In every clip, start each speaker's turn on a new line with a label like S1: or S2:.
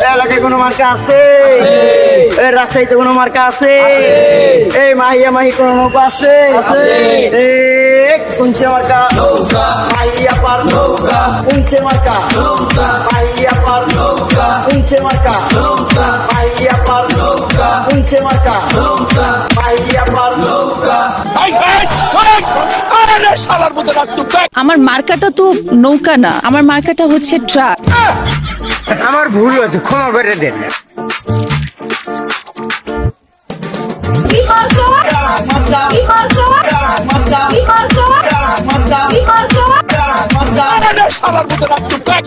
S1: এলাকায় কোনো মার্কা আছে? এই রাজশাহীতে কোনো মার্কা আছে? এই মাহিয়া মাহি কোনো নৌকা আছে? কোনছে মার্কা? মাহিয়া পার কোনছে মার্কা? মাহিয়া পার কোনছে মার্কা? মাহিয়া পার কোনছে মার্কা? মাহিয়া পার।
S2: আমার মার্কাটা তো নৌকা না, আমার মার্কাটা হচ্ছে ট্রাক।
S1: আমার ভুল হয়েছে, ক্ষমা করে দেন।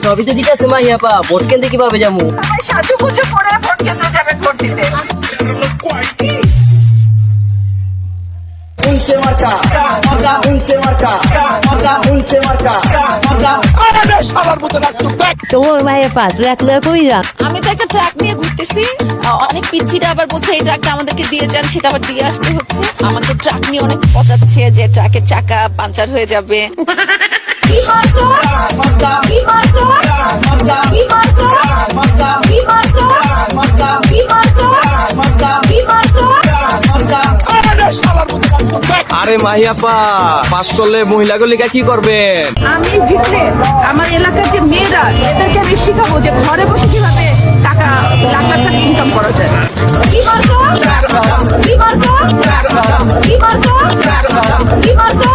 S3: সবই তো দিতেছে মাহিয়া পা, ভোট কেন্দ্রে কিভাবে যাবো?
S2: সাজুগুজু করে ভোট কেন্দ্রে যাবেন ভোট দিতে।
S1: কোনছে মার্কা? কোনছে মার্কা? কোনছে মার্কা?
S4: তোমার মায়ের পাঁচ লাখ লাখ কই যা।
S2: আমি তো একটা ট্রাক নিয়ে ঘুরতেছি, অনেক পিচ্ছিটা আবার বলছে এই ট্রাকটা আমাদেরকে দিয়ে যান, সেটা আবার দিয়ে আসতে হচ্ছে। আমাকে ট্রাক নিয়ে অনেক পচাচ্ছে যে ট্রাকের চাকা পাঞ্চার হয়ে যাবে।
S5: আরে মাহিয়াপা, পাস করলে মহিলাগুলিকে কি করবেন?
S2: আমি জিতলে আমার এলাকার যে মেয়েরা, এদেরকে আমি শিখাবো যে ঘরে বসে কিভাবে টাকা লাখ লাখ টাকা ইনকাম করা যায়। কি মার্কা? কি মার্কা? কি মার্কা? কি মার্কা?